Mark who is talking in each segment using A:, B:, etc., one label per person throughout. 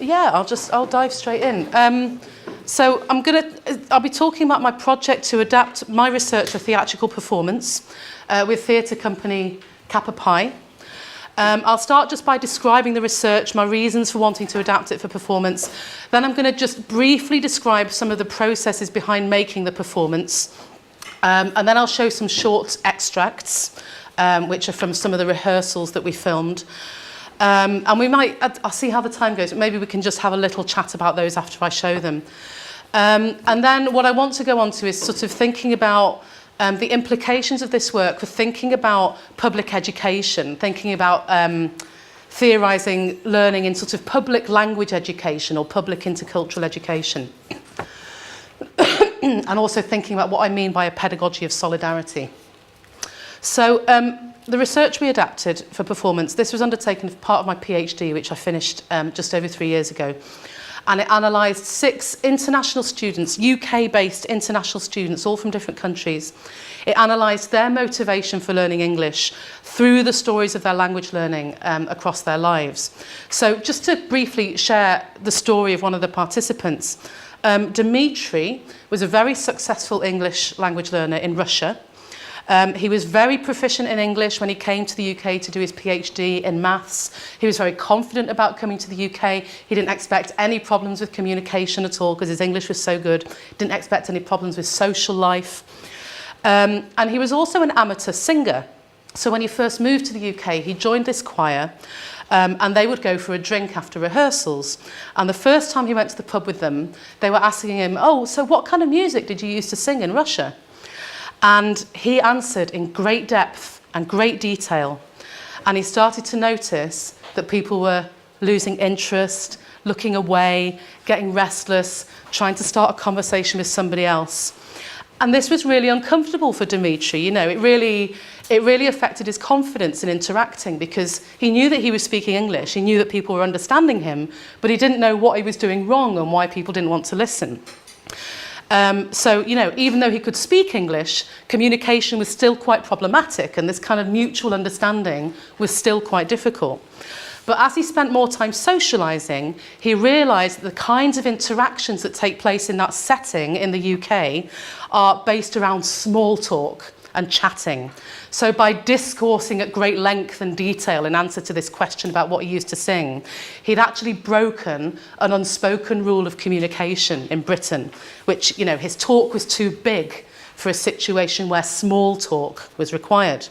A: Yeah, I'll dive straight in. So I'll be talking about my project to adapt my research for theatrical performance with theatre company Kappa Pi. I'll start just by describing the research, my reasons for wanting to adapt it for performance. Then I'm going to just briefly describe some of the processes behind making the performance. And then I'll show some short extracts, which are from some of the rehearsals that we filmed. And I'll see how the time goes, but maybe we can just have a little chat about those after I show them. And then what I want to go on to is sort of thinking about the implications of this work for thinking about public education, thinking about theorising learning in sort of public language education or public intercultural education. And also thinking about what I mean by a pedagogy of solidarity. So the research we adapted for performance, this was undertaken as part of my PhD, which I finished just over 3 years ago. And it analysed 6 international students, UK-based international students, all from different countries. It analysed their motivation for learning English through the stories of their language learning across their lives. So just to briefly share the story of one of the participants, Dmitry was a very successful English language learner in Russia. He was very proficient in English when he came to the UK to do his PhD in maths. He was very confident about coming to the UK. He didn't expect any problems with communication at all because his English was so good. Didn't expect any problems with social life. And he was also an amateur singer. So when he first moved to the UK, he joined this choir and they would go for a drink after rehearsals. And the first time he went to the pub with them, they were asking him, "Oh, so what kind of music did you use to sing in Russia?" And he answered in great depth and great detail. And he started to notice that people were losing interest, looking away, getting restless, trying to start a conversation with somebody else. And this was really uncomfortable for Dmitry. You know, it really affected his confidence in interacting because he knew that he was speaking English. He knew that people were understanding him, but he didn't know what he was doing wrong and why people didn't want to listen. So, you know, even though he could speak English, communication was still quite problematic and this kind of mutual understanding was still quite difficult. But as he spent more time socialising, he realised that the kinds of interactions that take place in that setting in the UK are based around small talk and chatting. So by discoursing at great length and detail in answer to this question about what he used to sing, he'd actually broken an unspoken rule of communication in Britain, which, you know, his talk was too big for a situation where small talk was required.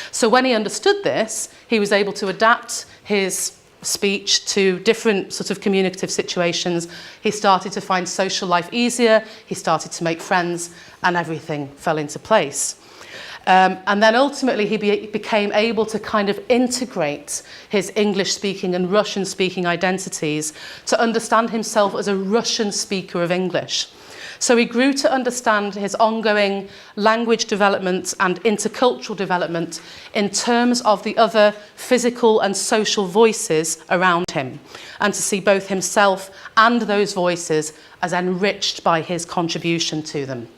A: So when he understood this, he was able to adapt his speech to different sort of communicative situations. He started to find social life easier, he started to make friends, and everything fell into place. And then ultimately he became able to kind of integrate his English-speaking and Russian-speaking identities to understand himself as a Russian speaker of English. So he grew to understand his ongoing language development and intercultural development in terms of the other physical and social voices around him, and to see both himself and those voices as enriched by his contribution to them.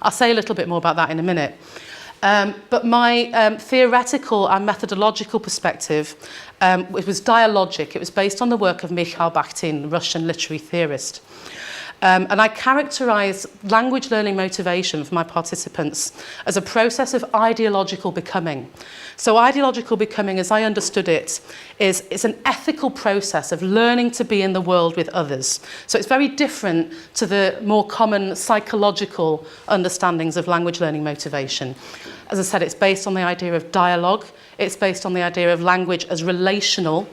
A: I'll say a little bit more about that in a minute. But my theoretical and methodological perspective, it was dialogic. It was based on the work of Mikhail Bakhtin, Russian literary theorist. And I characterise language learning motivation for my participants as a process of ideological becoming. So ideological becoming, as I understood it, is an ethical process of learning to be in the world with others. So it's very different to the more common psychological understandings of language learning motivation. As I said, it's based on the idea of dialogue. It's based on the idea of language as relational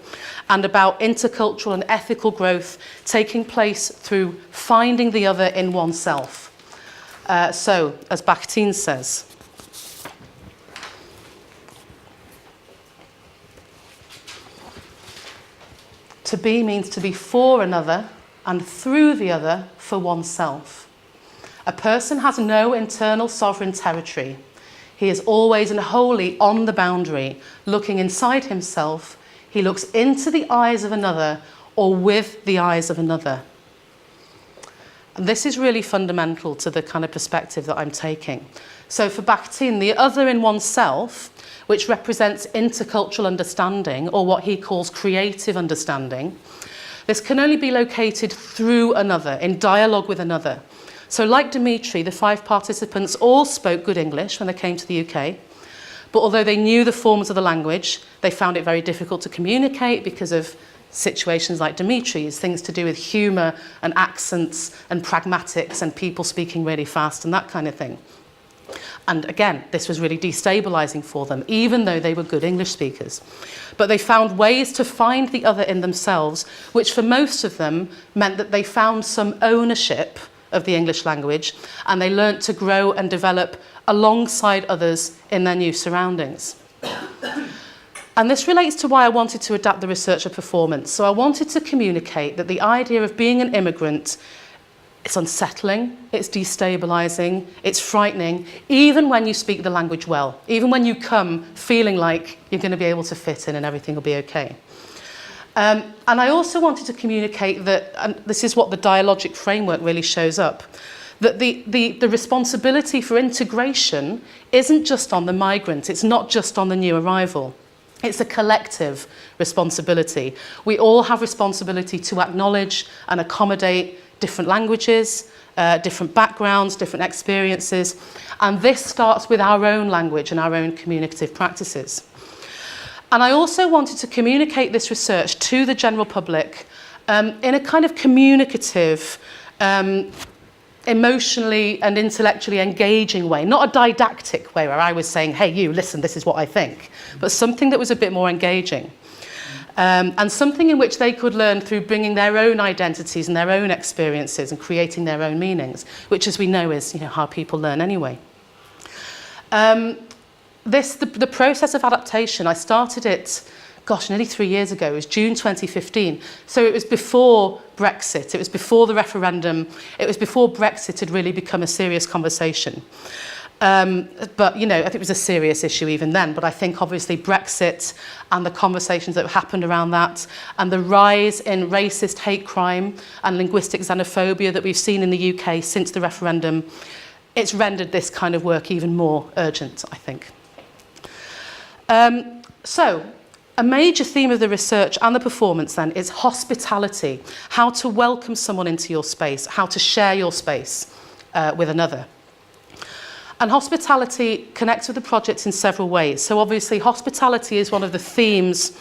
A: and about intercultural and ethical growth taking place through finding the other in oneself. So, as Bakhtin says, to be means to be for another and through the other for oneself. A person has no internal sovereign territory. He is always and wholly on the boundary, looking inside himself. He looks into the eyes of another or with the eyes of another. And this is really fundamental to the kind of perspective that I'm taking. So for Bakhtin, the other in oneself, which represents intercultural understanding, or what he calls creative understanding, this can only be located through another, in dialogue with another. So like Dimitri, the 5 participants all spoke good English when they came to the UK, but although they knew the forms of the language, they found it very difficult to communicate because of situations like Dimitri's, things to do with humour and accents and pragmatics and people speaking really fast and that kind of thing. And again, this was really destabilising for them, even though they were good English speakers. But they found ways to find the other in themselves, which for most of them meant that they found some ownership of the English language, and they learnt to grow and develop alongside others in their new surroundings. And this relates to why I wanted to adapt the research of performance. So I wanted to communicate that the idea of being an immigrant, it's unsettling, it's destabilising, it's frightening, even when you speak the language well, even when you come feeling like you're going to be able to fit in and everything will be okay. And I also wanted to communicate that, and this is what the dialogic framework really shows up, that the responsibility for integration isn't just on the migrant, it's not just on the new arrival. It's a collective responsibility. We all have responsibility to acknowledge and accommodate different languages, different backgrounds, different experiences, and this starts with our own language and our own communicative practices. And I also wanted to communicate this research to the general public in a kind of communicative, emotionally and intellectually engaging way, not a didactic way where I was saying, hey, you, listen, this is what I think, but something that was a bit more engaging. And something in which they could learn through bringing their own identities and their own experiences and creating their own meanings, which, as we know, is how people learn anyway. The process of adaptation, I started it, nearly 3 years ago. It was June 2015. So it was before Brexit. It was before the referendum. It was before Brexit had really become a serious conversation. But, I think it was a serious issue even then. But I think, obviously, Brexit and the conversations that happened around that and the rise in racist hate crime and linguistic xenophobia that we've seen in the UK since the referendum, it's rendered this kind of work even more urgent, I think. So, a major theme of the research and the performance then is hospitality, how to welcome someone into your space, how to share your space with another. And hospitality connects with the project in several ways. So obviously hospitality is one of the themes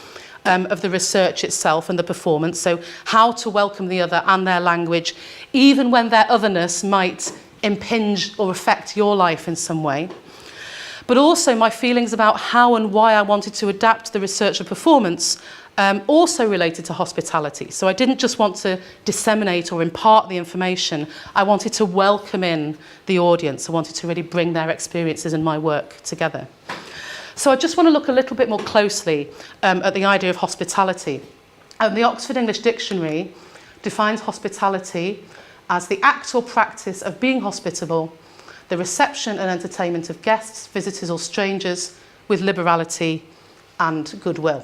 A: of the research itself and the performance. So how to welcome the other and their language, even when their otherness might impinge or affect your life in some way. But also my feelings about how and why I wanted to adapt the research of performance also related to hospitality. So I didn't just want to disseminate or impart the information, I wanted to welcome in the audience. I wanted to really bring their experiences and my work together. So I just want to look a little bit more closely at the idea of hospitality. The Oxford English Dictionary defines hospitality as the act or practice of being hospitable, the reception and entertainment of guests, visitors or strangers with liberality and goodwill.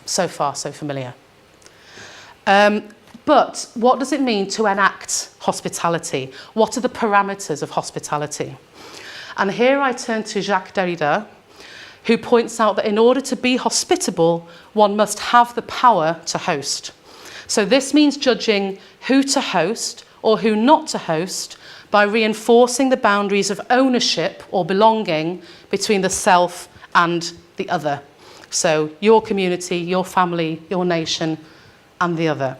A: So far, so familiar. But what does it mean to enact hospitality? What are the parameters of hospitality? And here I turn to Jacques Derrida, who points out that in order to be hospitable, one must have the power to host. So this means judging who to host or who not to host by reinforcing the boundaries of ownership or belonging between the self and the other. So your community, your family, your nation, and the other.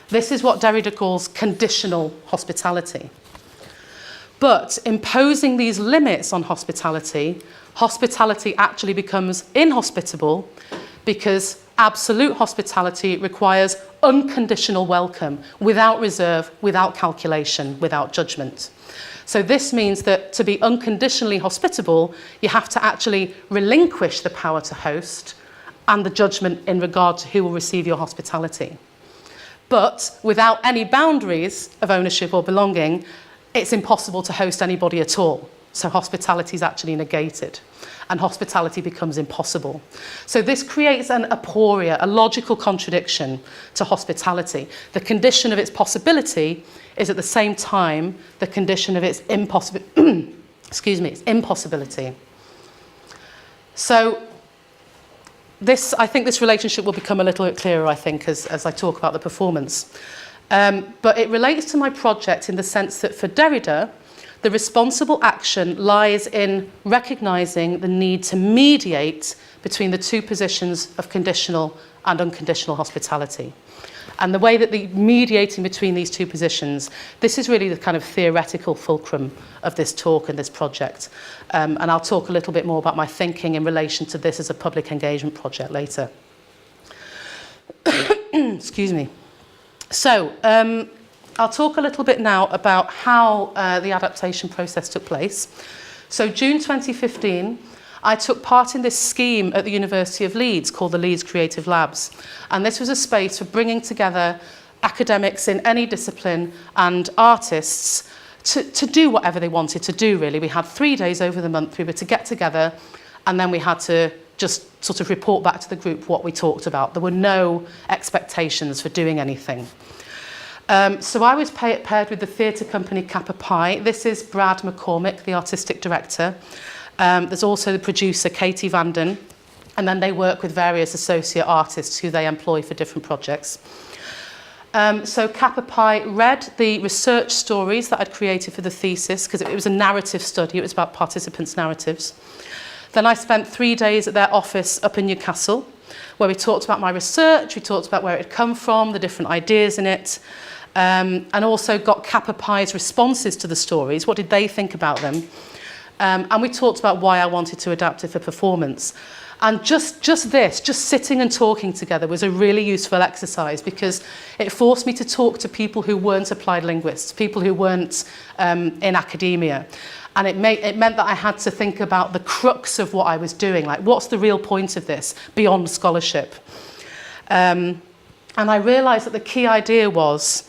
A: This is what Derrida calls conditional hospitality. But imposing these limits on hospitality, hospitality actually becomes inhospitable because absolute hospitality requires unconditional welcome, without reserve, without calculation, without judgment. So this means that to be unconditionally hospitable, you have to actually relinquish the power to host and the judgment in regard to who will receive your hospitality. But without any boundaries of ownership or belonging, it's impossible to host anybody at all. So hospitality is actually negated, and hospitality becomes impossible. So this creates an aporia, a logical contradiction to hospitality. The condition of its possibility is at the same time the condition of its its impossibility. So I think this relationship will become a little bit clearer, I think, as I talk about the performance. But it relates to my project in the sense that for Derrida, the responsible action lies in recognising the need to mediate between the two positions of conditional and unconditional hospitality. And the way that the mediating between these two positions, this is really the kind of theoretical fulcrum of this talk and this project. And I'll talk a little bit more about my thinking in relation to this as a public engagement project later. Excuse me. So, I'll talk a little bit now about how the adaptation process took place. So June 2015, I took part in this scheme at the University of Leeds called the Leeds Creative Labs. And this was a space for bringing together academics in any discipline and artists to do whatever they wanted to do, really. We had 3 days over the month. We were to get together, and then we had to just sort of report back to the group what we talked about. There were no expectations for doing anything. So I was paired with the theatre company Kappa Pi. This is Brad McCormick, the artistic director. There's also the producer, Katie Vanden. And then they work with various associate artists who they employ for different projects. So Kappa Pi read the research stories that I'd created for the thesis, because it was a narrative study. It was about participants' narratives. Then I spent 3 days at their office up in Newcastle, where we talked about my research, we talked about where it had come from, the different ideas in it, and also got Kappa Pi's responses to the stories. What did they think about them? And we talked about why I wanted to adapt it for performance. And just sitting and talking together was a really useful exercise, because it forced me to talk to people who weren't applied linguists, people who weren't in academia. And it meant that I had to think about the crux of what I was doing, like what's the real point of this beyond scholarship? And I realised that the key idea was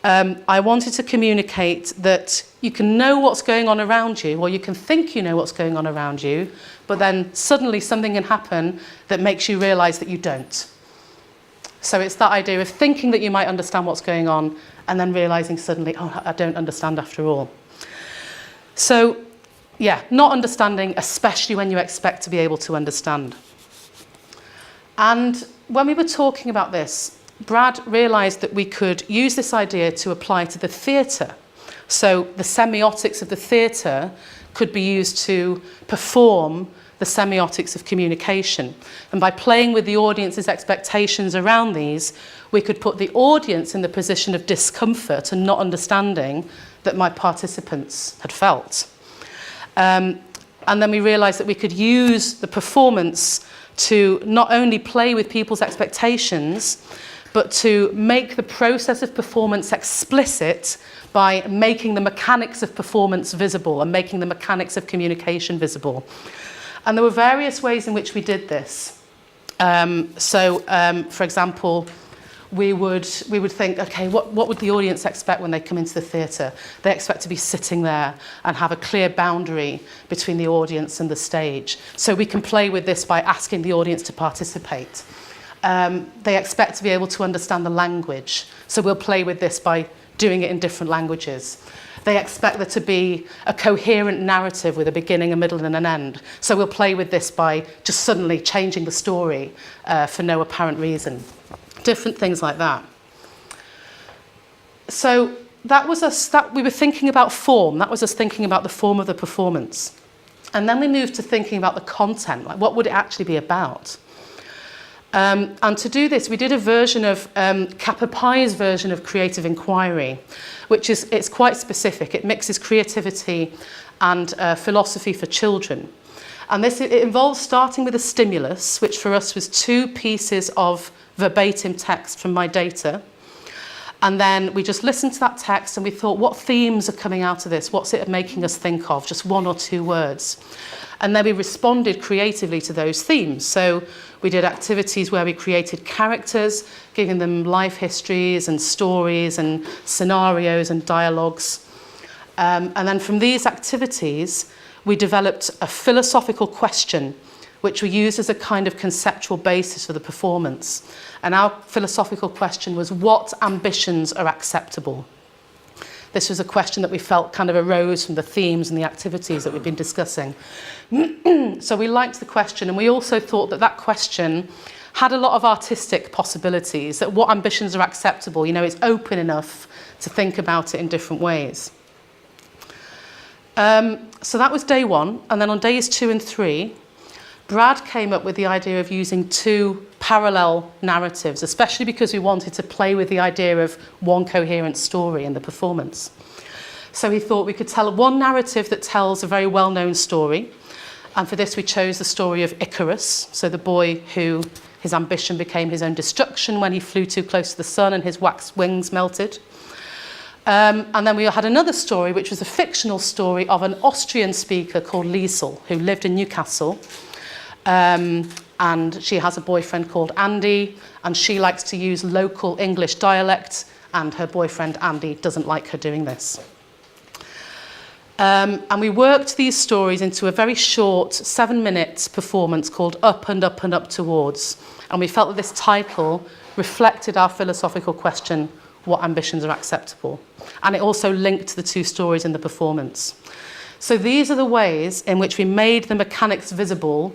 A: I wanted to communicate that you can know what's going on around you, or you can think you know what's going on around you, but then suddenly something can happen that makes you realise that you don't. So it's that idea of thinking that you might understand what's going on, and then realising suddenly, oh, I don't understand after all. So, yeah, not understanding, especially when you expect to be able to understand. And when we were talking about this, Brad realised that we could use this idea to apply to the theatre. So the semiotics of the theatre could be used to perform the semiotics of communication. And by playing with the audience's expectations around these, we could put the audience in the position of discomfort and not understanding that my participants had felt. And then we realised that we could use the performance to not only play with people's expectations, but to make the process of performance explicit by making the mechanics of performance visible and making the mechanics of communication visible. And there were various ways in which we did this. For example, we would think, okay, what would the audience expect when they come into the theatre? They expect to be sitting there and have a clear boundary between the audience and the stage. So we can play with this by asking the audience to participate. They expect to be able to understand the language. So we'll play with this by doing it in different languages. They expect there to be a coherent narrative with a beginning, a middle, and an end. So we'll play with this by just suddenly changing the story for no apparent reason. Different things like that. So that was us, we were thinking about form. That was us thinking about the form of the performance. And then we moved to thinking about the content, like what would it actually be about? And to do this, we did a version of Kappa Pi's version of creative inquiry, which it's quite specific. It mixes creativity and philosophy for children. And it involves starting with a stimulus, which for us was 2 pieces of verbatim text from my data. And then we just listened to that text and we thought, what themes are coming out of this? What's it making us think of? Just 1 or 2 words. And then we responded creatively to those themes. So we did activities where we created characters, giving them life histories and stories and scenarios and dialogues. And then from these activities, we developed a philosophical question, which we used as a kind of conceptual basis for the performance. And our philosophical question was, what ambitions are acceptable? This was a question that we felt kind of arose from the themes and the activities that we've been discussing. So we liked the question, and we also thought that that question had a lot of artistic possibilities, that what ambitions are acceptable, you know, it's open enough to think about it in different ways. So that was day one, and then on days 2 and 3, Brad came up with the idea of using 2 parallel narratives, especially because we wanted to play with the idea of one coherent story in the performance. So he thought we could tell one narrative that tells a very well-known story, and for this we chose the story of Icarus, so the boy who his ambition became his own destruction when he flew too close to the sun and his wax wings melted. And then we had another story, which was a fictional story of an Austrian speaker called Liesel, who lived in Newcastle. And she has a boyfriend called Andy, and she likes to use local English dialect, and her boyfriend Andy doesn't like her doing this. And we worked these stories into a very short 7-minute performance called Up and Up and Up Towards. And we felt that this title reflected our philosophical question, what ambitions are acceptable? And it also linked the 2 stories in the performance. So these are the ways in which we made the mechanics visible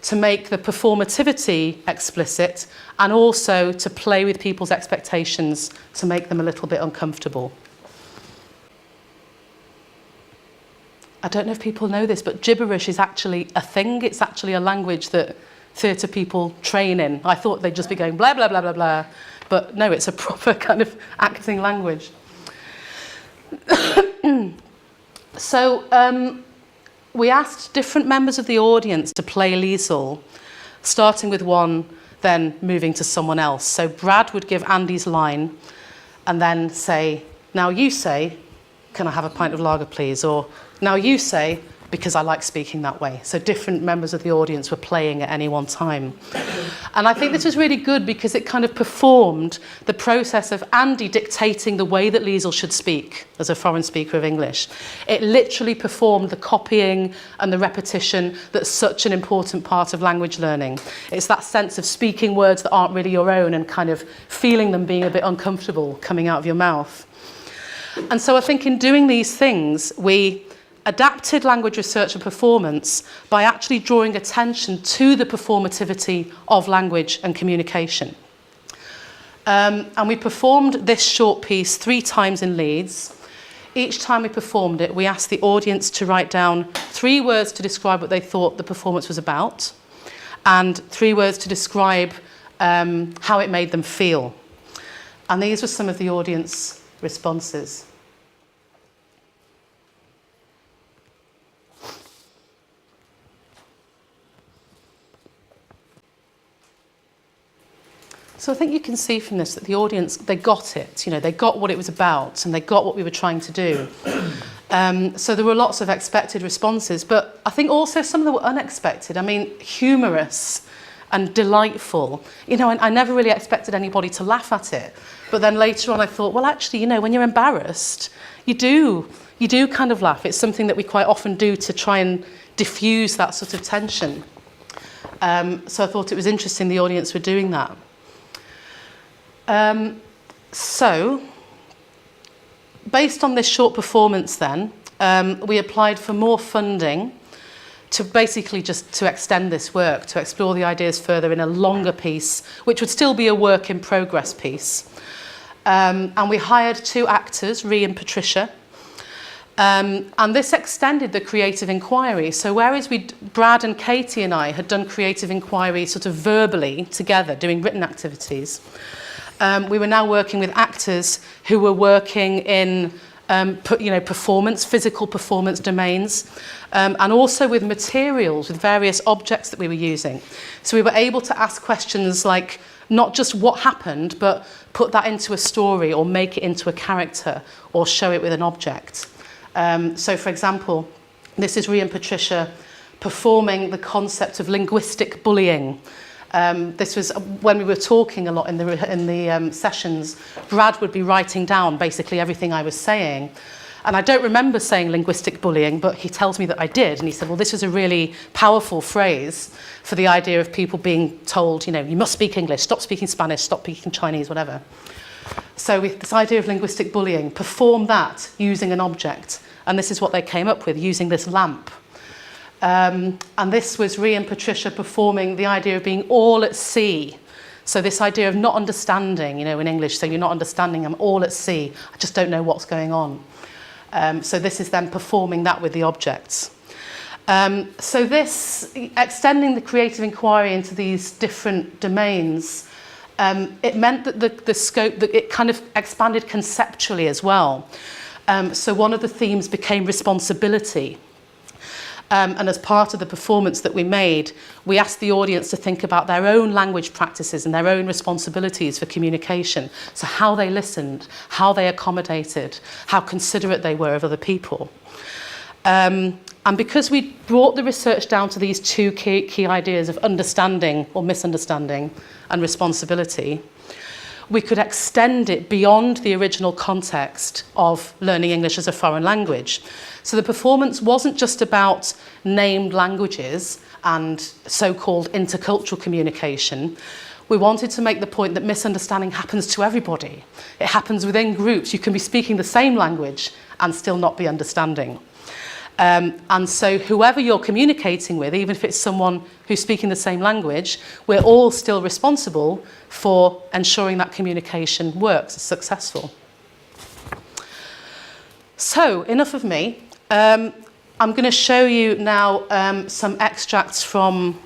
A: to make the performativity explicit, and also to play with people's expectations to make them a little bit uncomfortable. I don't know if people know this, but gibberish is actually a thing. It's actually a language that theatre people train in. I thought they'd just be going blah, blah, blah, blah, blah. But no, it's a proper kind of acting language. So we asked different members of the audience to play Liesel, starting with one, then moving to someone else. So Brad would give Andy's line and then say, now you say, can I have a pint of lager, please? Or now you say, because I like speaking that way. So different members of the audience were playing at any one time. And I think this was really good because it kind of performed the process of Andy dictating the way that Liesel should speak as a foreign speaker of English. It literally performed the copying and the repetition that's such an important part of language learning. It's that sense of speaking words that aren't really your own and kind of feeling them being a bit uncomfortable coming out of your mouth. And so I think in doing these things, we adapted language research and performance by actually drawing attention to the performativity of language and communication. And we performed this short piece 3 times in Leeds. Each time we performed it, we asked the audience to write down 3 words to describe what they thought the performance was about, and 3 words to describe how it made them feel. And these were some of the audience responses. So I think you can see from this that the audience, they got it, you know, they got what it was about and they got what we were trying to do. So there were lots of expected responses, but I think also some of them were unexpected. I mean, humorous and delightful. You know, I never really expected anybody to laugh at it. But then later on I thought, well, actually, you know, when you're embarrassed, you do kind of laugh. It's something that we quite often do to try and diffuse that sort of tension. So I thought it was interesting the audience were doing that. So, based on this short performance then, we applied for more funding to basically just to extend this work, to explore the ideas further in a longer piece, which would still be a work in progress piece. And we hired 2 actors, Rhee and Patricia, and this extended the creative inquiry. So whereas Brad and Katie and I had done creative inquiry sort of verbally together, doing written activities, we were now working with actors who were working in performance, physical performance domains, and also with materials, with various objects that we were using. So we were able to ask questions like, not just what happened, but put that into a story or make it into a character or show it with an object. So for example, this is Rhee and Patricia performing the concept of linguistic bullying. This was when we were talking a lot in the sessions. Brad would be writing down basically everything I was saying, And I don't remember saying linguistic bullying, but he tells me that I did. And he said, well, this was a really powerful phrase for the idea of people being told, you know, you must speak English, stop speaking Spanish, stop speaking Chinese, whatever. So with this idea of linguistic bullying, perform that using an object. And this is what they came up with, using this lamp. And this was Rhea and Patricia performing the idea of being all at sea. So this idea of not understanding, you know, in English, so you're not understanding, I'm all at sea, I just don't know what's going on. So this is them performing that with the objects. So this, extending the creative inquiry into these different domains, it meant that the scope, that it kind of expanded conceptually as well. So one of the themes became responsibility. And as part of the performance that we made, we asked the audience to think about their own language practices and their own responsibilities for communication. So how they listened, how they accommodated, how considerate they were of other people. And because we brought the research down to these two key ideas of understanding or misunderstanding and responsibility, we could extend it beyond the original context of learning English as a foreign language. So the performance wasn't just about named languages and so-called intercultural communication. We wanted to make the point that misunderstanding happens to everybody. It happens within groups. You can be speaking the same language and still not be understanding. And so whoever you're communicating with, even if it's someone who's speaking the same language, we're all still responsible for ensuring that communication works, is successful. So, enough of me. I'm going to show you now some extracts from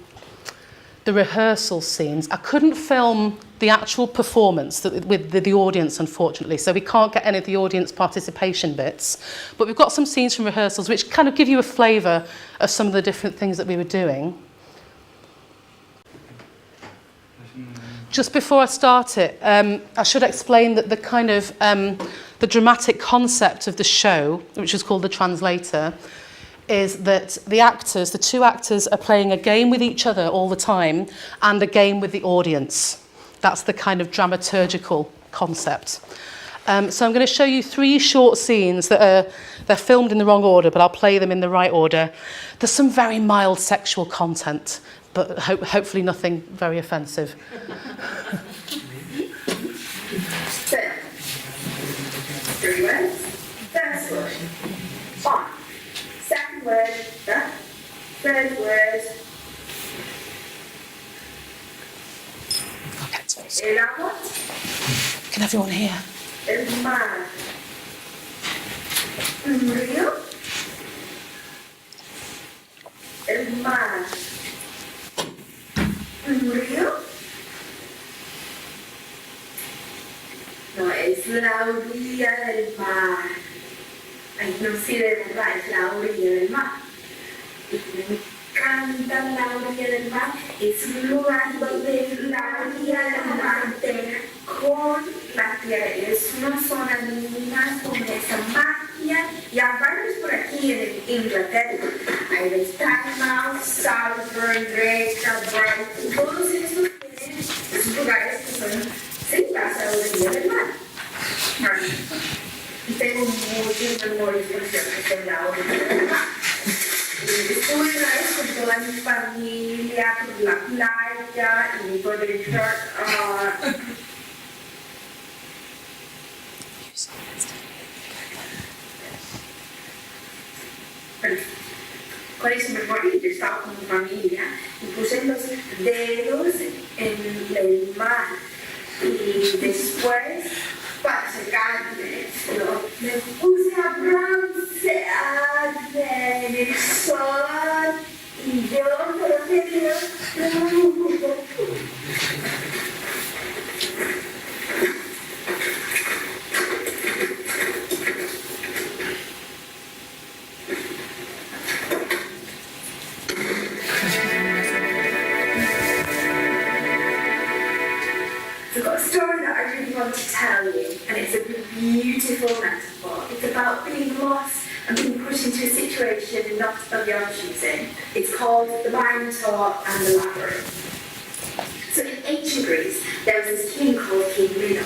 A: the rehearsal scenes. I couldn't film the actual performance with the audience, unfortunately, so we can't get any of the audience participation bits. But we've got some scenes from rehearsals which kind of give you a flavour of some of the different things that we were doing. Just before I start it, I should explain that the kind of the dramatic concept of the show, which is called The Translator, is that the actors, the two actors, are playing a game with each other all the time and a game with the audience. That's the kind of dramaturgical concept. So I'm going to show you 3 short scenes that they're filmed in the wrong order, but I'll play them in the right order. There's some very mild sexual content, but hopefully nothing very offensive.
B: So, 3 words. First word, on. Second word, the. Third word, el agua.
A: Can everyone hear?
B: El mar. Un río. El mar. Un río. No, es la orilla del mar. Ay, no sé de verdad, es la orilla del mar. Y me encanta la orilla del mar. Es un lugar donde la orilla del mar integra con la tierra. Es una zona divina con esa magia. Y hay varios por aquí en Inglaterra. Hay el Tynemouth, Salford, Drake, Brighton. Todos esos tienen esos lugares que son cerca a la orilla del mar. Y tengo muchos memorias con la orilla del mar. Estuve una vez con toda mi familia, por la playa y por el ¿Cuál es mi memoria? Yo estaba con mi familia y puse los dedos en el mar y después para secarme, me puse a broncearme en el sol y yo solo quería I've got a story that I really want to tell you, and it's a beautiful metaphor. It's about being lost and being pushed into a situation not of your choosing. It's called The Minotaur and the Labyrinth. So in ancient Greece, there was this king called King Minos,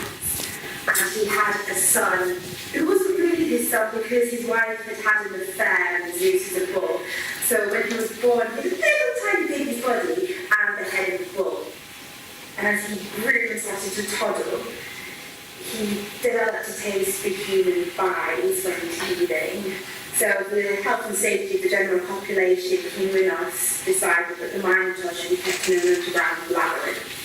B: and he had a son who wasn't really his son because his wife had had an affair and Zeus was a bull. So when he was born, he had a little tiny baby's body and the head of a bull. And as he grew and started to toddle, he developed a taste for human thighs when teething. So the health and safety of the general population, he and us, decided that the Minotaur should be kept in an underground labyrinth.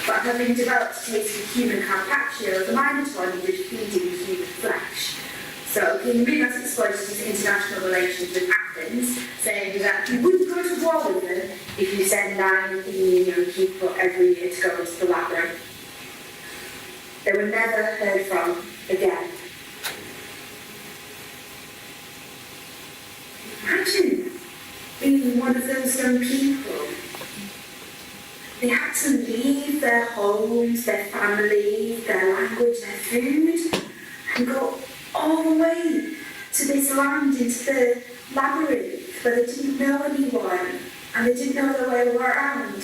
B: But having developed a taste for human carpaccio, the Minotaur needed feeding human flesh. So King Minos exploited his international relations with Athens, saying that he wouldn't go to war with them if you send 9 young people every year to go into the labyrinth. They were never heard from again. Imagine being one of those young people. They had to leave their homes, their families, their language, their food, and go all the way to this land, into the labyrinth, where they didn't know anyone, and they didn't know their way around,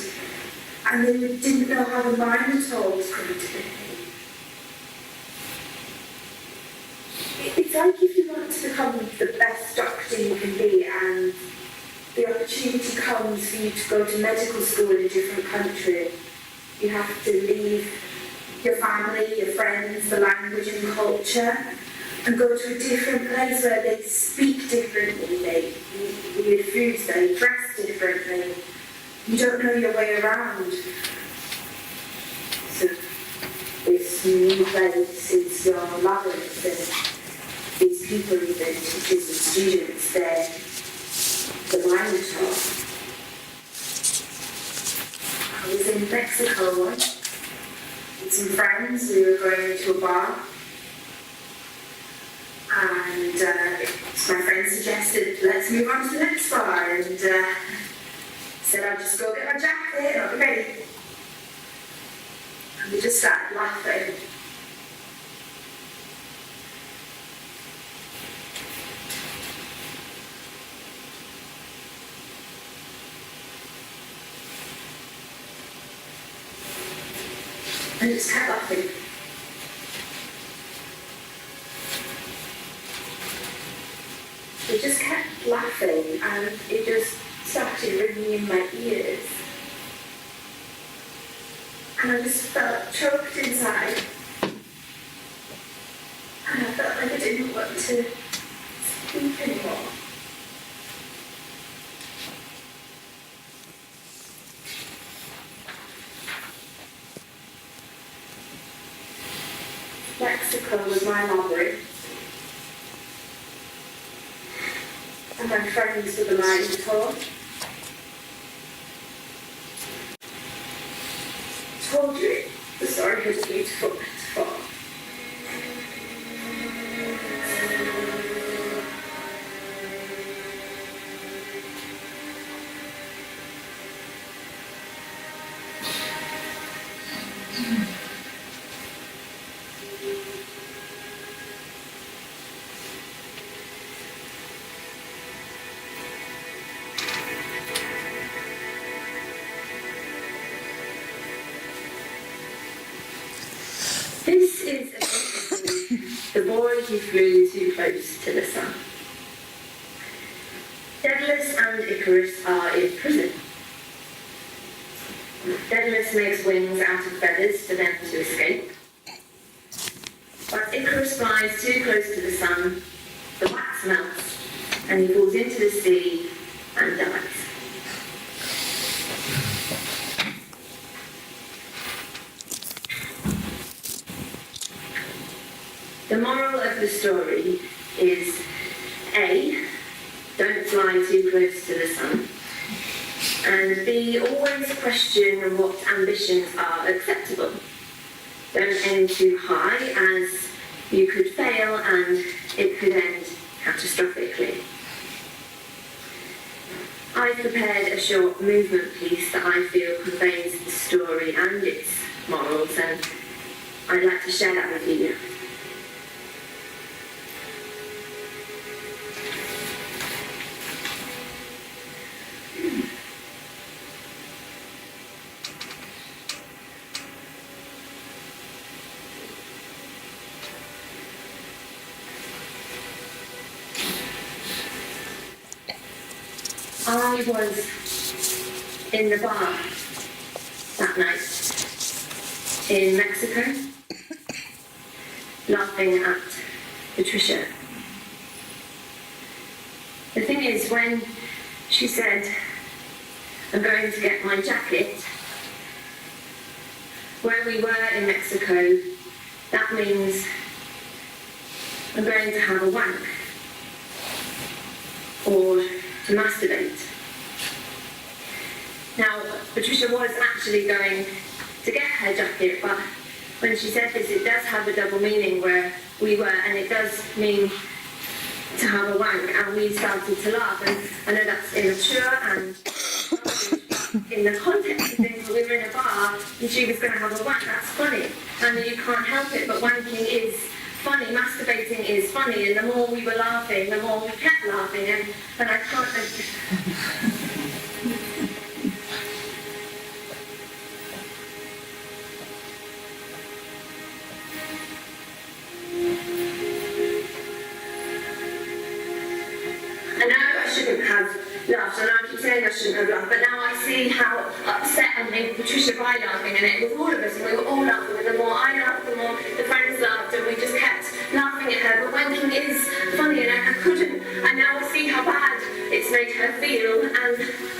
B: and they didn't know how the Minotaur was going to be. It's like if you want to become the best doctor you can be, and the opportunity comes for you to go to medical school in a different country. You have to leave your family, your friends, the language and culture, and go to a different place where they speak differently, they eat weird foods, they dress differently. You don't know your way around. So this new place is your labyrinth, and these people, even teachers and students, they're the Minotaur. I was in Mexico once with some friends. We were going to a bar, and my friend suggested, let's move on to the next bar, and said I'll just go get my jacket and I'll be ready. And we just started laughing. And just kept laughing. We just kept laughing, and it just started ringing in my ears. And I just felt choked inside. And I felt like I didn't want to speak anymore. Mexico was my library, and my friends were the Minotaur. Told you the story has a beautiful metaphor. This is essentially the boy who flew too close to the sun. Daedalus and Icarus are in prison. Daedalus makes wings out of feathers for them to escape. But Icarus flies too close to the sun, the wax melts, and he falls into the sea and dies. The moral of the story is A, don't fly too close to the sun, and B, always question what ambitions are acceptable. Don't aim too high, as you could fail and it could end catastrophically. I've prepared a short movement piece that I feel conveys the story and its morals, and I'd like to share that with you. I was in the bar that night in Mexico, laughing at Patricia. The thing is, when she said, I'm going to get my jacket, where we were in Mexico, that means I'm going to have a wank or to masturbate. Now, Patricia was actually going to get her jacket, but when she said this, it does have a double meaning where we were, and it does mean to have a wank, and we started to laugh, and I know that's immature and in the context of things, we were in a bar and she was going to have a wank, that's funny, and you can't help it, but wanking is funny, masturbating is funny, and the more we were laughing, the more we kept laughing, and I can't... I know I shouldn't have laughed, and I keep saying I shouldn't have laughed, but now I see how upset I made Patricia by laughing, and it was all of us, and we were all laughing, and the more I laughed, the more the friends laughed, and we just kept laughing at her. But wanking is funny, and I couldn't, and now I see how bad it's made her feel, and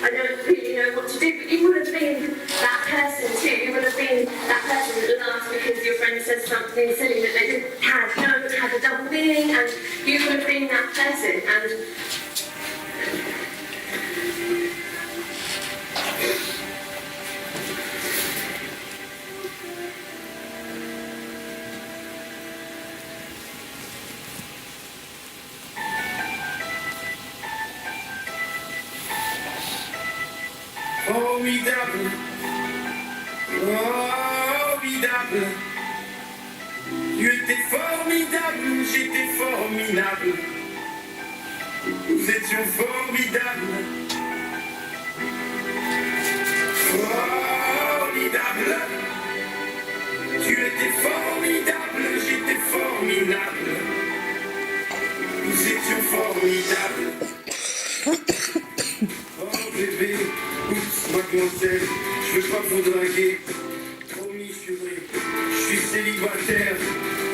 B: I don't really know what to do. But you would have been that person too. You would have been that person that laughed because your friend said something silly that they didn't have, it had a double meaning, and you would have been that person. And
C: formidable, formidable. Tu étais formidable, j'étais formidable. Nous étions formidables. Formidable. Tu étais formidable, j'étais formidable. Nous étions formidables. Oh bébé, oups, mademoiselle, je veux pas vous draguer. Promis, juré, je suis célibataire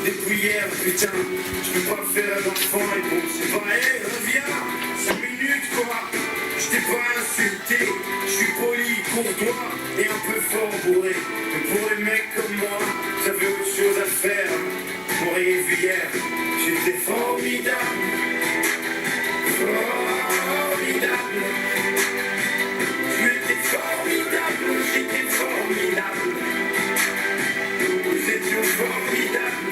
C: depuis hier, putain. Je peux pas faire d'enfant et bon, c'est pas, hé, reviens, 5 minutes quoi. Je t'ai pas insulté, je suis poli, courtois et un peu fort bourré. Mais pour les mecs comme moi, j'avais autre chose à faire. M'auriez vu hier, j'étais formidable. Formidable. Tu étais formidable, j'étais formidable. Nous étions formidables.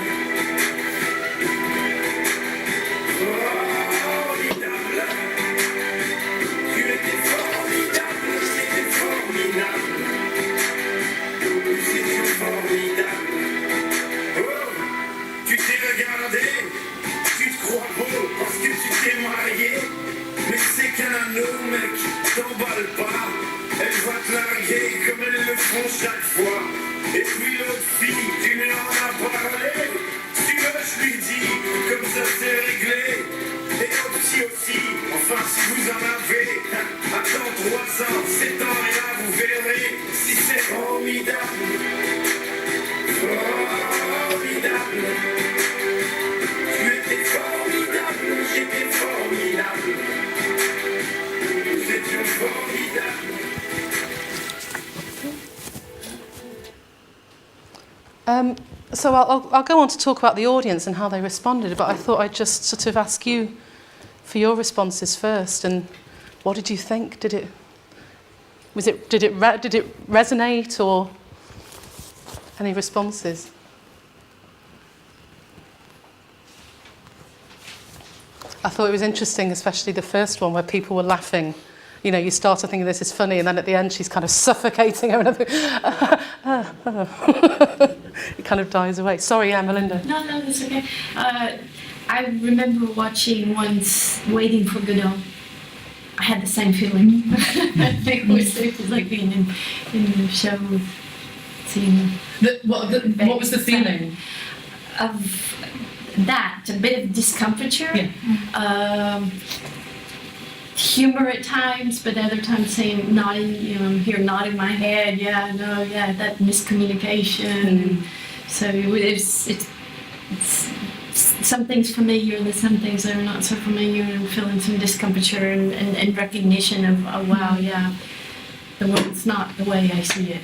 C: Formidable. Tu étais formidable, j'étais formidable. Nous étions formidables. Oh, tu t'es regardé, tu te crois beau parce que tu t'es marié. Mais c'est qu'un anneau, mec, t'emballe pas. Elle va te larguer comme elles le font chaque fois. Et puis l'autre fille, tu lui en as parlé. Si tu veux, je lui dis, comme ça c'est réglé. Et au petit aussi, enfin si vous en avez. Attends 3 ans, 7 ans, et là vous verrez si c'est formidable. Formidable. Tu étais formidable, j'étais formidable. Nous étions formidables.
A: So I'll go on to talk about the audience and how they responded, but I thought I'd just sort of ask you for your responses first. And what did you think? Did it resonate, or any responses? I thought it was interesting, especially the first one where people were laughing. You know, you start to think this is funny, and then at the end she's kind of suffocating her. It kind of dies away. Sorry, Melinda.
D: No, it's okay. I remember watching once Waiting for Godot. I had the same feeling. It was like being in the show, seeing.
A: What was the feeling?
D: Of that, a bit of discomfiture.
A: Yeah.
D: humor at times, but other times saying nodding, I'm here nodding my head, that miscommunication. So it's some things familiar and some things that are not so familiar, and feeling some discomfiture and recognition of, oh wow, yeah, the world's not the way I see it.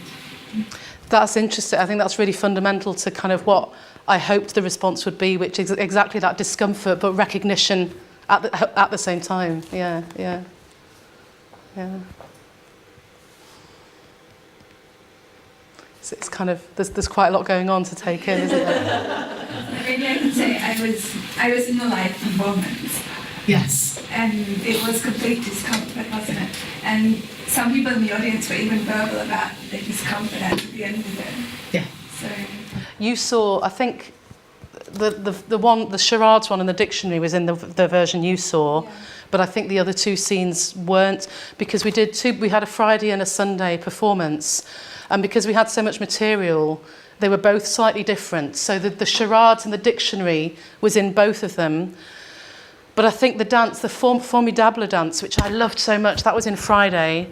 A: That's interesting. I think that's really fundamental to kind of what I hoped the response would be, which is exactly that discomfort, but recognition at the same time. Yeah. So it's kind of, there's quite a lot going on to take in, isn't there?
E: Maybe I can say I was in the live performance.
A: Yes.
E: And it was complete discomfort, wasn't it? And some people in the audience were even verbal about the discomfort at the end of it.
A: Yeah.
E: So
A: You saw, I think, the charades one in the dictionary was in the version you saw,
E: yeah.
A: but I think the other two scenes weren't, because we had a Friday and a Sunday performance, and because we had so much material, they were both slightly different. So the charades and the dictionary was in both of them. But I think the dance, the Formidable dance, which I loved so much, that was in Friday.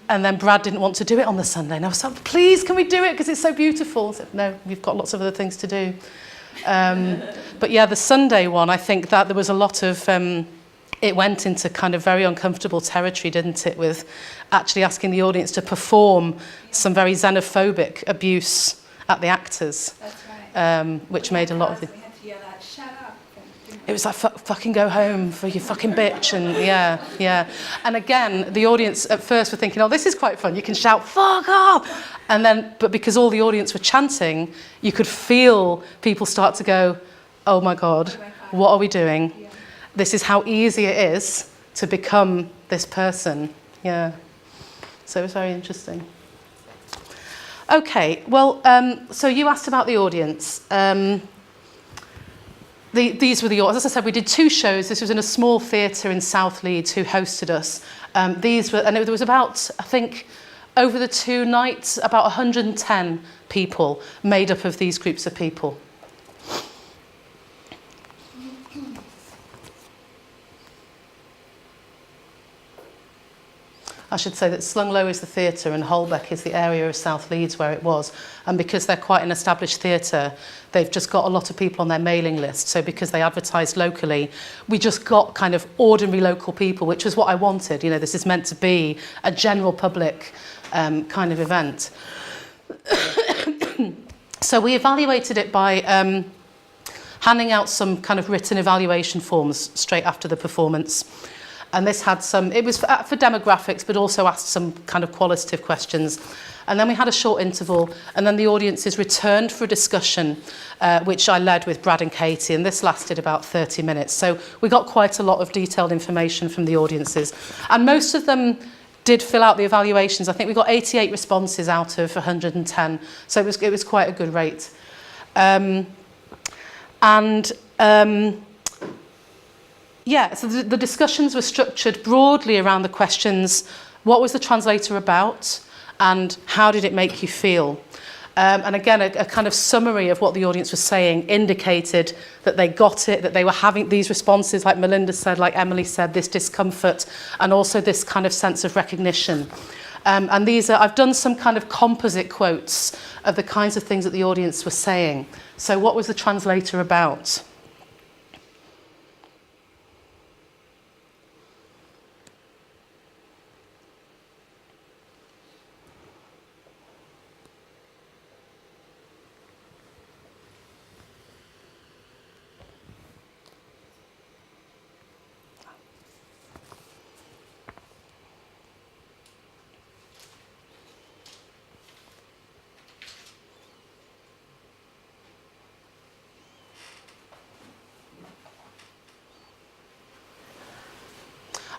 A: And then Brad didn't want to do it on the Sunday. And I was like, please, can we do it? Because it's so beautiful. I said, no, we've got lots of other things to do. But yeah, the Sunday one, I think that there was a lot of, it went into kind of very uncomfortable territory, didn't it? With actually asking the audience to perform some very xenophobic abuse at the actors.
E: that's right.
A: Which made a lot of the...
E: We had to yell out, shut up.
A: It was like, fucking go home for your fucking bitch. And yeah. And again, the audience at first were thinking, oh, this is quite fun. You can shout, fuck off. And then, but because all the audience were chanting, you could feel people start to go, oh my God, what are we doing?
E: Yeah.
A: This is how easy it is to become this person. Yeah. So it was very interesting. Okay, well, so you asked about the audience. These were the audience. As I said, we did 2 shows. This was in a small theatre in South Leeds who hosted us. There was about, I think, over the 2 nights, about 110 people made up of these groups of people. I should say that Slung Low is the theatre and Holbeck is the area of South Leeds where it was. And because they're quite an established theatre, they've just got a lot of people on their mailing list. So because they advertised locally, we just got kind of ordinary local people, which was what I wanted. You know, this is meant to be a general public kind of event. So we evaluated it by handing out some kind of written evaluation forms straight after the performance. And this had some, it was for demographics, but also asked some kind of qualitative questions. And then we had a short interval, and then the audiences returned for a discussion, which I led with Brad and Katie, and this lasted about 30 minutes. So we got quite a lot of detailed information from the audiences. And most of them did fill out the evaluations. I think we got 88 responses out of 110. So it was quite a good rate. Yeah, so the discussions were structured broadly around the questions, what was the translator about and how did it make you feel? And again, a kind of summary of what the audience was saying indicated that they got it, that they were having these responses, like Melinda said, like Emily said, this discomfort and also this kind of sense of recognition. And these are, I've done some kind of composite quotes of the kinds of things that the audience was saying. So what was the translator about?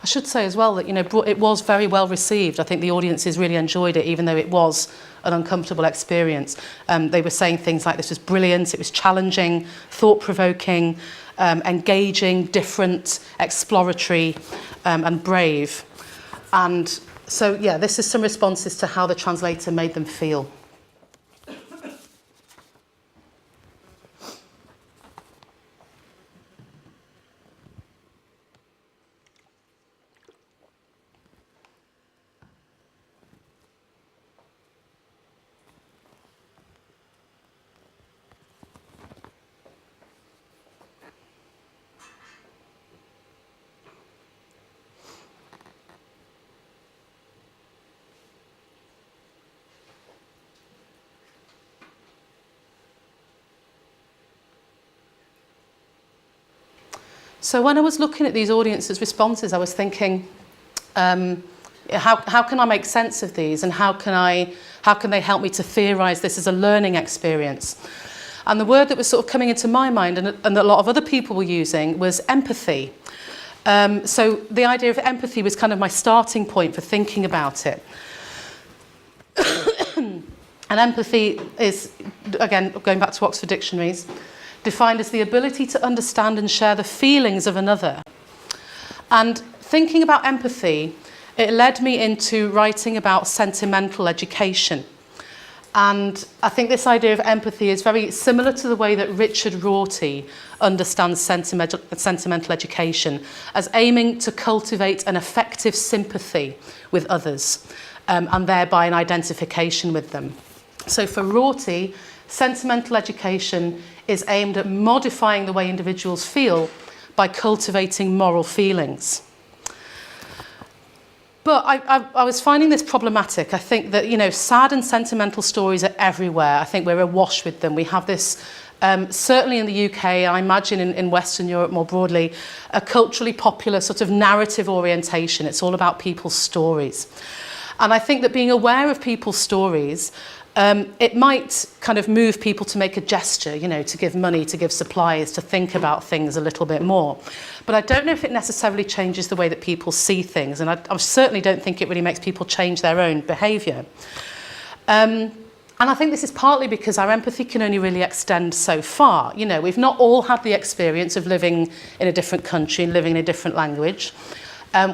A: I should say as well that, you know, it was very well received. I think the audiences really enjoyed it, even though it was an uncomfortable experience. They were saying things like this was brilliant, it was challenging, thought-provoking, engaging, different, exploratory, and brave. And so, yeah, this is some responses to how the translator made them feel. So when I was looking at these audiences' responses, I was thinking, how can I make sense of these, and how can they help me to theorise this as a learning experience? And the word that was sort of coming into my mind, and that a lot of other people were using, was empathy. So the idea of empathy was kind of my starting point for thinking about it. And empathy is, again, going back to Oxford Dictionaries, defined as the ability to understand and share the feelings of another. And thinking about empathy, it led me into writing about sentimental education. And I think this idea of empathy is very similar to the way that Richard Rorty understands sentimental education, as aiming to cultivate an effective sympathy with others, and thereby an identification with them. So for Rorty, sentimental education is aimed at modifying the way individuals feel by cultivating moral feelings. But I was finding this problematic. I think that, sad and sentimental stories are everywhere. I think we're awash with them. We have this, certainly in the UK, I imagine in Western Europe more broadly, a culturally popular sort of narrative orientation. It's all about people's stories. And I think that being aware of people's stories, it might kind of move people to make a gesture, to give money, to give supplies, to think about things a little bit more. But I don't know if it necessarily changes the way that people see things, and I certainly don't think it really makes people change their own behaviour. And I think this is partly because our empathy can only really extend so far. We've not all had the experience of living in a different country and living in a different language.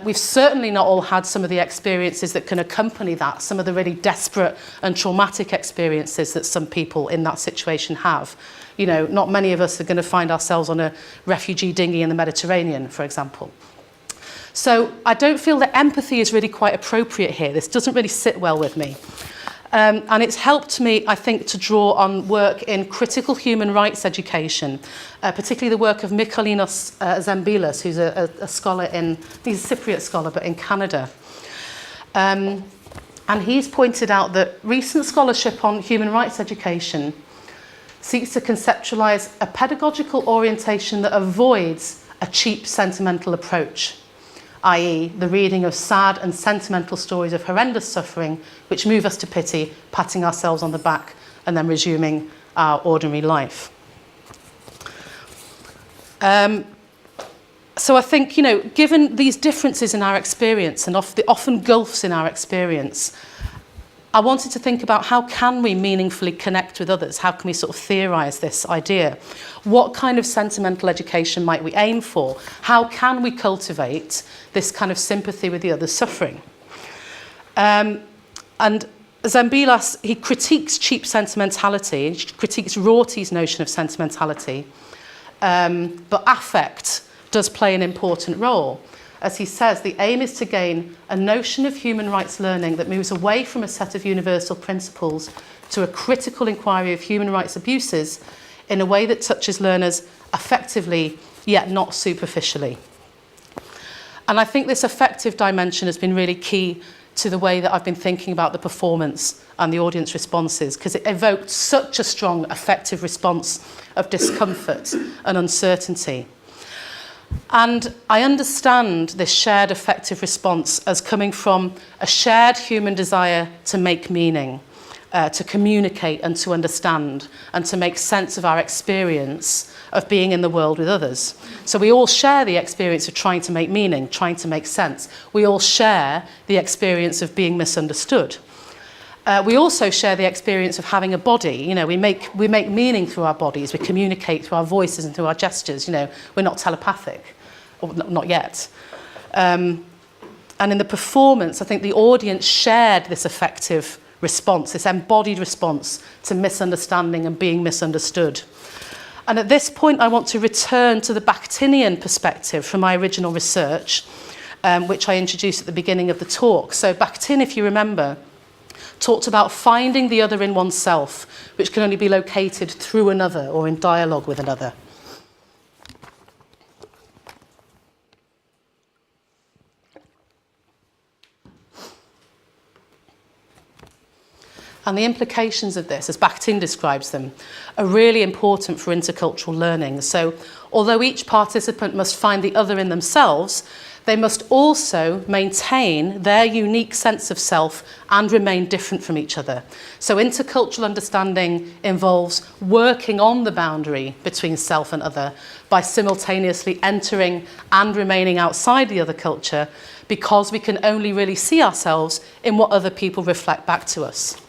A: We've certainly not all had some of the experiences that can accompany that, some of the really desperate and traumatic experiences that some people in that situation have. Not many of us are going to find ourselves on a refugee dinghy in the Mediterranean, for example. So I don't feel that empathy is really quite appropriate here. This doesn't really sit well with me. And it's helped me, I think, to draw on work in critical human rights education, particularly the work of Michalinos Zembilas, who's a scholar he's a Cypriot scholar, but in Canada. And he's pointed out that recent scholarship on human rights education seeks to conceptualise a pedagogical orientation that avoids a cheap sentimental approach, i.e. the reading of sad and sentimental stories of horrendous suffering which move us to pity, patting ourselves on the back and then resuming our ordinary life. So I think, given these differences in our experience and the often gulfs in our experience, I wanted to think about how can we meaningfully connect with others? How can we sort of theorise this idea? What kind of sentimental education might we aim for? How can we cultivate this kind of sympathy with the other's suffering? And Zembilas, he critiques cheap sentimentality, he critiques Rorty's notion of sentimentality, but affect does play an important role. As he says, the aim is to gain a notion of human rights learning that moves away from a set of universal principles to a critical inquiry of human rights abuses in a way that touches learners effectively, yet not superficially. And I think this affective dimension has been really key to the way that I've been thinking about the performance and the audience responses, because it evoked such a strong affective response of discomfort and uncertainty. And I understand this shared affective response as coming from a shared human desire to make meaning, to communicate and to understand, and to make sense of our experience of being in the world with others. So we all share the experience of trying to make meaning, trying to make sense. We all share the experience of being misunderstood. We also share the experience of having a body. We make meaning through our bodies. We communicate through our voices and through our gestures. We're not telepathic, or not yet. And in the performance, I think the audience shared this affective response, this embodied response to misunderstanding and being misunderstood. And at this point, I want to return to the Bakhtinian perspective from my original research, which I introduced at the beginning of the talk. So Bakhtin, if you remember, talked about finding the other in oneself, which can only be located through another or in dialogue with another. And the implications of this, as Bakhtin describes them, are really important for intercultural learning. So although each participant must find the other in themselves, they must also maintain their unique sense of self and remain different from each other. So intercultural understanding involves working on the boundary between self and other by simultaneously entering and remaining outside the other culture, because we can only really see ourselves in what other people reflect back to us.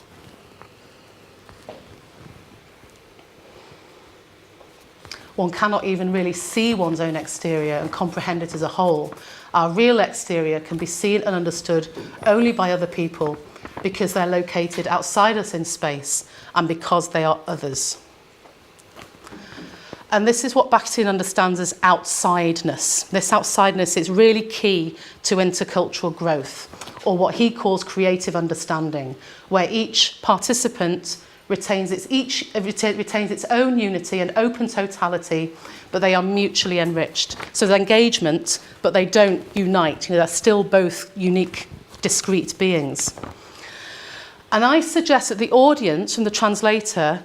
A: One cannot even really see one's own exterior and comprehend it as a whole. Our real exterior can be seen and understood only by other people because they're located outside us in space and because they are others. And this is what Bakhtin understands as outsideness. This outsideness is really key to intercultural growth, or what he calls creative understanding, where each participant retains its own unity and open totality, but they are mutually enriched. So there's engagement, but they don't unite. They're still both unique, discrete beings. And I suggest that the audience from the translator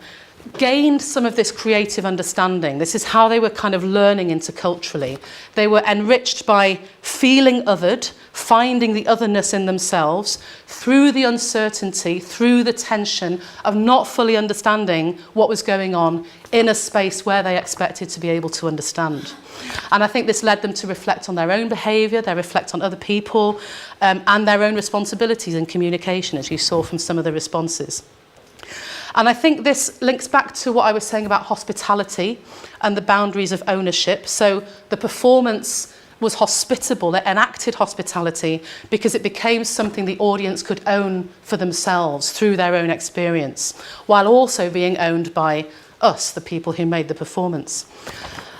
A: gained some of this creative understanding. This is how they were kind of learning interculturally. They were enriched by feeling othered, finding the otherness in themselves through the uncertainty, through the tension of not fully understanding what was going on in a space where they expected to be able to understand. And I think this led them to reflect on their own behaviour, they reflect on other people, and their own responsibilities in communication, as you saw from some of the responses. And I think this links back to what I was saying about hospitality and the boundaries of ownership. So the performance was hospitable, it enacted hospitality because it became something the audience could own for themselves through their own experience, while also being owned by us, the people who made the performance.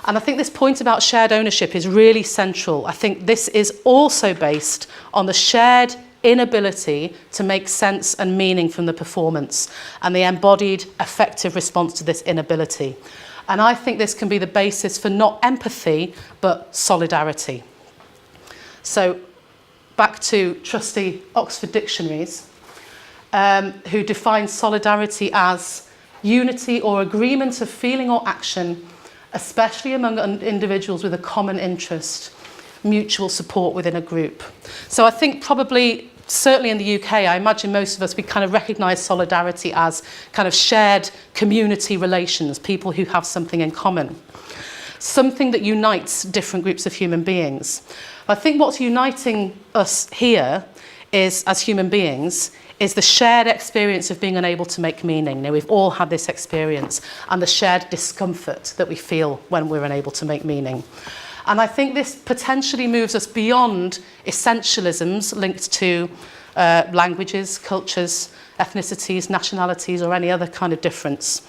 A: And I think this point about shared ownership is really central. I think this is also based on the shared inability to make sense and meaning from the performance and the embodied effective response to this inability. And I think this can be the basis for not empathy, but solidarity. So back to trusty Oxford dictionaries, who define solidarity as unity or agreement of feeling or action, especially among individuals with a common interest, mutual support within a group. So I think probably, certainly in the UK, I imagine most of us, we kind of recognise solidarity as kind of shared community relations, people who have something in common, something that unites different groups of human beings. I think what's uniting us here is, as human beings, is the shared experience of being unable to make meaning. You know, we've all had this experience, and the shared discomfort that we feel when we're unable to make meaning. And I think this potentially moves us beyond essentialisms linked to languages, cultures, ethnicities, nationalities, or any other kind of difference.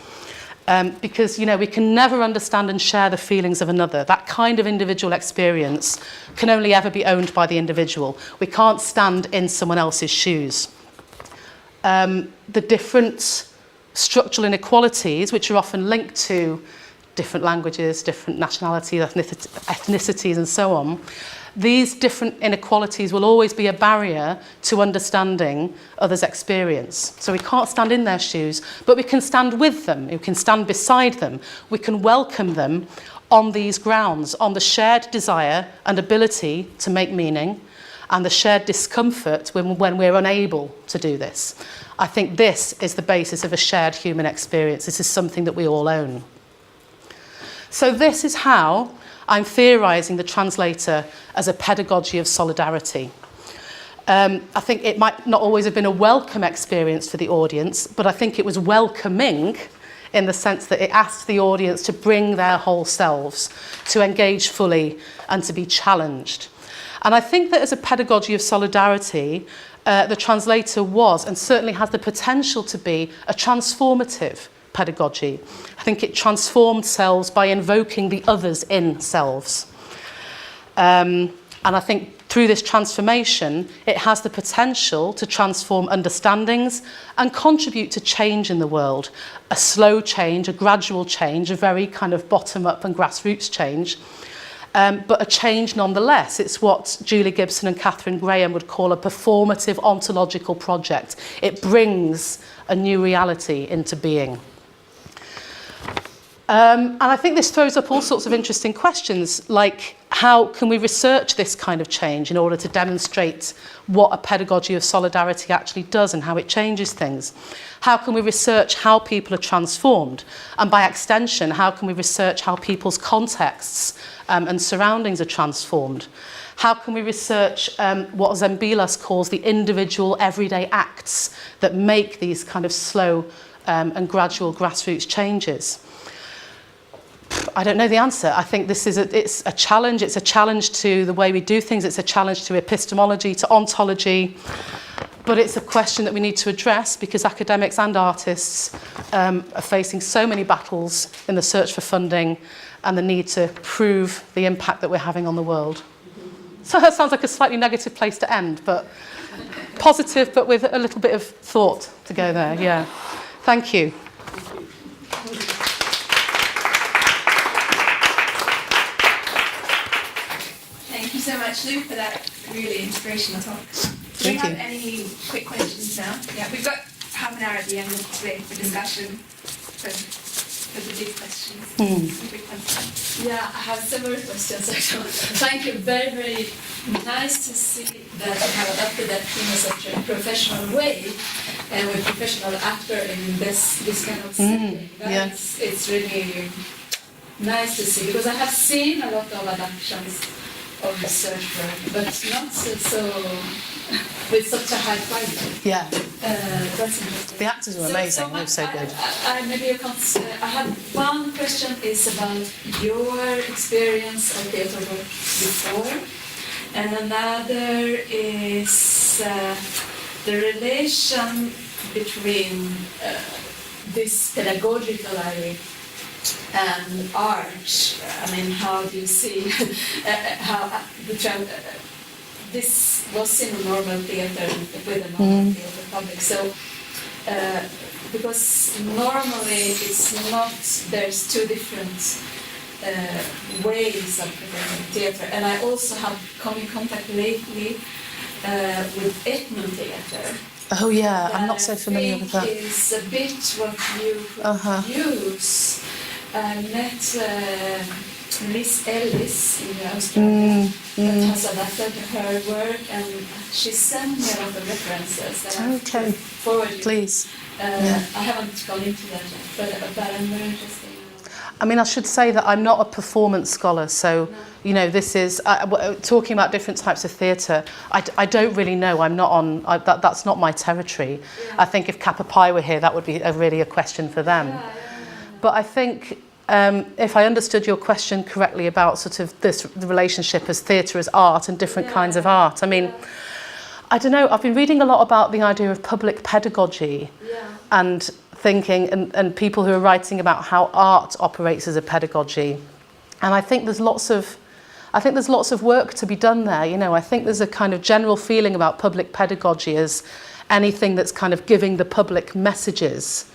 A: Because, you know, we can never understand and share the feelings of another. That kind of individual experience can only ever be owned by the individual. We can't stand in someone else's shoes. The different structural inequalities, which are often linked to different languages, different nationalities, ethnicities, and so on, these different inequalities will always be a barrier to understanding others' experience. So we can't stand in their shoes, but we can stand with them, we can stand beside them, we can welcome them on these grounds, on the shared desire and ability to make meaning, and the shared discomfort when we're unable to do this. I think this is the basis of a shared human experience. This is something that we all own. So this is how I'm theorising the translator as a pedagogy of solidarity. I think it might not always have been a welcome experience for the audience, but I think it was welcoming in the sense that it asked the audience to bring their whole selves, to engage fully and to be challenged. And I think that as a pedagogy of solidarity, the translator was and certainly has the potential to be a transformative pedagogy. I think it transformed selves by invoking the others in selves. And I think through this transformation, it has the potential to transform understandings and contribute to change in the world. A slow change, a gradual change, a very kind of bottom-up and grassroots change. but a change nonetheless. It's what Julie Gibson and Catherine Graham would call a performative ontological project. It brings a new reality into being. And I think this throws up all sorts of interesting questions, like how can we research this kind of change in order to demonstrate what a pedagogy of solidarity actually does and how it changes things? How can we research how people are transformed? And by extension, how can we research how people's contexts and surroundings are transformed? How can we research what Zembilas calls the individual everyday acts that make these kind of slow and gradual grassroots changes? I don't know the answer. I think this is it's a challenge. It's a challenge to the way we do things. It's a challenge to epistemology, to ontology. But it's a question that we need to address because academics and artists are facing so many battles in the search for funding and the need to prove the impact that we're having on the world. So that sounds like a slightly negative place to end, but positive, but with a little bit of thought to go there. Yeah. Thank you.
E: Thank you so much, Lou, for that really inspirational talk. Do we have any quick questions now? Yeah, we've got half an hour at the end of today for discussion, for the big questions. Quick ones.
F: Yeah, I have several questions actually. Thank you. Very, very nice to see that you have adapted that in such a professional way and with professional actor in this kind of setting. It's really nice to see because I have seen a lot of adaptations of research work, but not so with such a high quality.
A: Yeah.
F: That's interesting.
A: The actors were amazing. They were so good.
F: Maybe you can't. I have one question is about your experience of theatre work before, and another is the relation between this pedagogical area and art. I mean, how do you see how this was in a normal theatre with a normal theatre public? So, because normally it's not, there's two different ways of presenting theatre, and I also have come in contact lately with ethno-theatre.
A: Oh yeah, I'm not so familiar with that.
F: It's a bit what you use. I met Miss Ellis in Australia that has adapted her work, and she sent me a lot of references that I forward you.
A: Please.
F: I haven't gone into that yet, but I'm very interested.
A: I mean, I should say that I'm not a performance scholar, so, you know, this is, talking about different types of theatre, I don't really know, I'm not on, that's not my territory. Yeah. I think if Kappa Pi were here, that would be really a question for them. But I think, if I understood your question correctly about sort of the relationship as theatre as art and different kinds of art, I mean, I don't know, I've been reading a lot about the idea of public pedagogy and thinking and people who are writing about how art operates as a pedagogy. And I think there's lots of work to be done there. You know, I think there's a kind of general feeling about public pedagogy as anything that's kind of giving the public messages.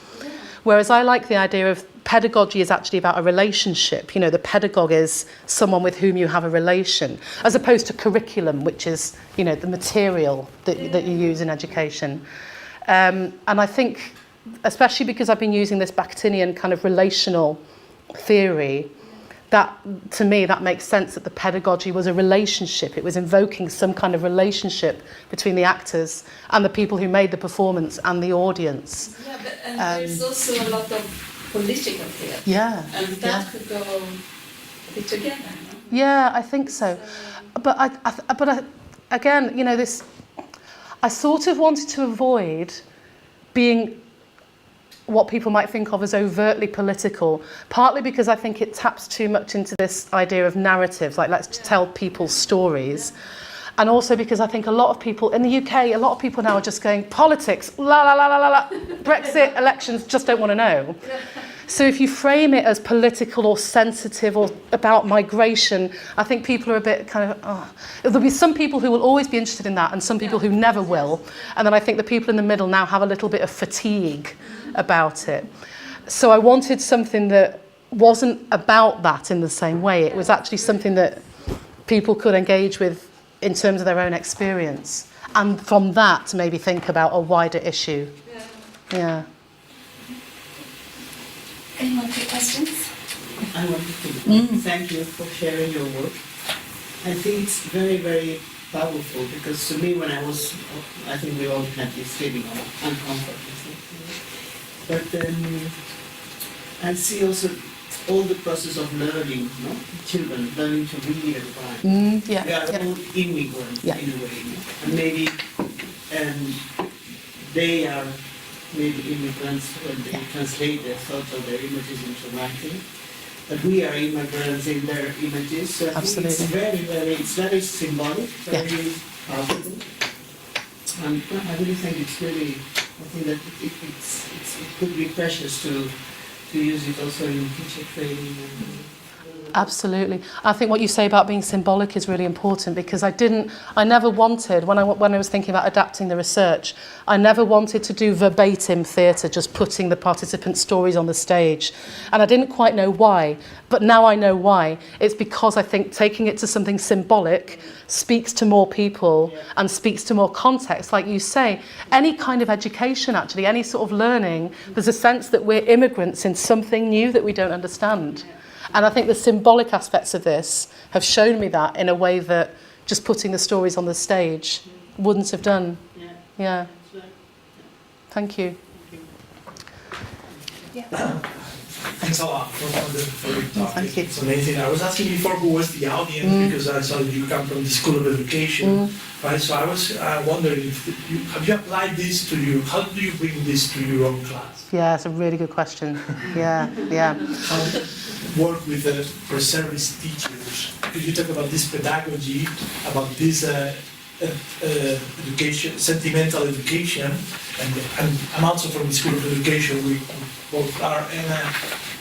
A: Whereas I like the idea of pedagogy is actually about a relationship. You know, the pedagogue is someone with whom you have a relation, as opposed to curriculum, which is, you know, the material that you use in education. And I think, especially because I've been using this Bakhtinian kind of relational theory, that, to me, that makes sense that the pedagogy was a relationship. It was invoking some kind of relationship between the actors and the people who made the performance and the audience.
F: Yeah, but, and there's also a lot of political theatre.
A: Yeah.
F: And that could go a bit together. No?
A: Yeah, I think so. But I, again, you know, this, I sort of wanted to avoid being what people might think of as overtly political, partly because I think it taps too much into this idea of narratives, like let's tell people's stories. And also because I think a lot of people in the UK, a lot of people now are just going, politics, la la la la la la, Brexit, elections, just don't want to know. So if you frame it as political or sensitive or about migration, I think people are a bit kind of, oh. There'll be some people who will always be interested in that and some people who never will. And then I think the people in the middle now have a little bit of fatigue about it. So I wanted something that wasn't about that in the same way. It was actually something that people could engage with in terms of their own experience. And from that, maybe think about a wider issue. Yeah.
E: Any more quick questions?
G: I wanted to thank you for sharing your work. I think it's very, very powerful because to me when I think we all had this feeling of uncomfort. But I see also all the process of learning, no? Children learning to read and write.
A: Yeah.
G: We are all immigrants in a way, no? And maybe they are maybe immigrants when they translate their thoughts or their images into writing. But we are immigrants in their images, so I think it's very symbolic, very powerful. And I really think it's really, I think that it could be precious to use it also in teacher training.
A: Absolutely. I think what you say about being symbolic is really important because I never wanted, when I was thinking about adapting the research, I never wanted to do verbatim theatre, just putting the participants' stories on the stage. And I didn't quite know why, but now I know why. It's because I think taking it to something symbolic speaks to more people and speaks to more context. Like you say, any kind of education, actually, any sort of learning, there's a sense that we're immigrants in something new that we don't understand. And I think the symbolic aspects of this have shown me that in a way that just putting the stories on the stage wouldn't have done. Yeah. Thank you.
H: Thanks a lot for your talk.
A: Thank you.
H: It's amazing. I was asking before who was the audience because I saw that you come from the School of Education, right? So I was wondering, have you applied this to you? How do you bring this to your own class?
A: Yeah, it's a really good question. Yeah.
H: How work with the reservist teachers? Could you talk about this pedagogy, about this education, sentimental education, and I'm also from the School of Education. We both are, and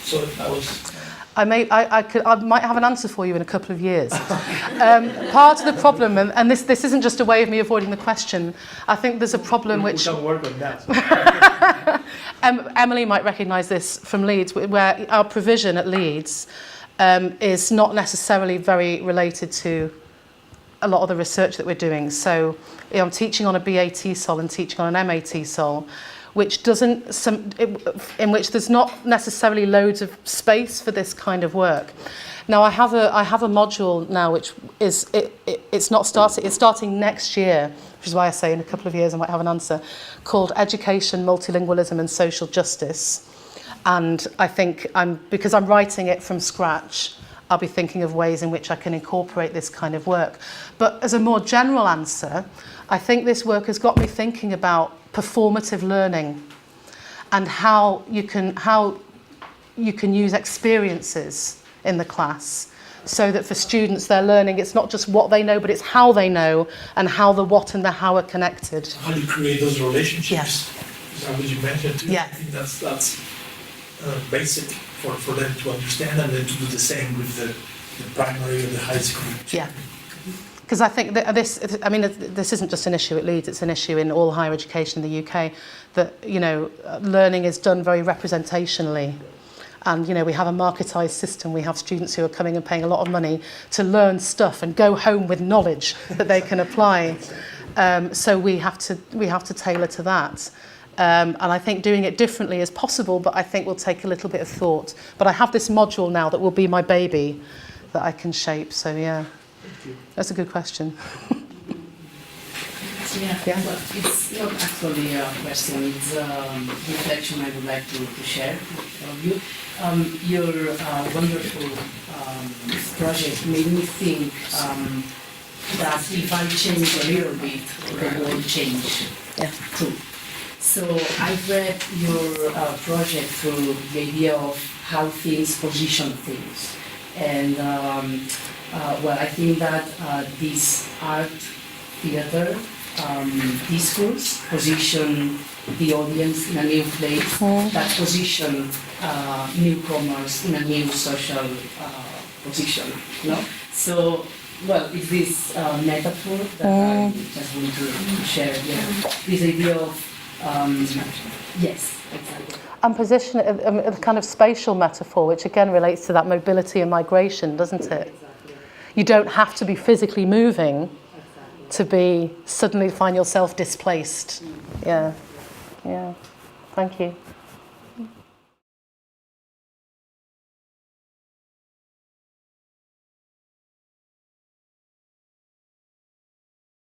H: so I was.
A: I might have an answer for you in a couple of years. Part of the problem, and this isn't just a way of me avoiding the question, I think there's a problem which...
H: We can work on that.
A: Emily might recognise this from Leeds, where our provision at Leeds is not necessarily very related to a lot of the research that we're doing. So I'm teaching on a BA TESOL and teaching on an MA TESOL, which in which there's not necessarily loads of space for this kind of work. Now I have a module now which is it's starting next year, which is why I say in a couple of years I might have an answer, called Education, Multilingualism and Social Justice. And I think because I'm writing it from scratch, I'll be thinking of ways in which I can incorporate this kind of work. But as a more general answer, I think this work has got me thinking about performative learning and how you can use experiences in the class so that for students they're learning it's not just what they know but it's how they know and how the what and the how are connected.
H: So how do you create those relationships?
A: Yes.
H: Is that what you mentioned too?
A: Yeah.
H: I think that's basic for them to understand and then to do the same with the primary or the high school.
A: Yeah. Because I think that this isn't just an issue at Leeds, it's an issue in all higher education in the UK, that, learning is done very representationally. And, we have a marketized system. We have students who are coming and paying a lot of money to learn stuff and go home with knowledge that they can apply. So we have to tailor to that. And I think doing it differently is possible, but I think will take a little bit of thought. But I have this module now that will be my baby that I can shape, so yeah. That's a good question.
I: Yeah. Well, it's not actually a question, it's a reflection I would like to share with all of you. Your wonderful project made me think that if I change a little bit, the world change too. So I've read your project through the idea of how things position things. And I think that this art, theater, discourse position the audience in a new place, that position newcomers in a new social position. So, it's this metaphor that I just want to share. This idea of yes, exactly.
A: And position, a kind of spatial metaphor, which again relates to that mobility and migration, doesn't it? You don't have to be physically moving to be suddenly find yourself displaced. Yeah, yeah. Thank you.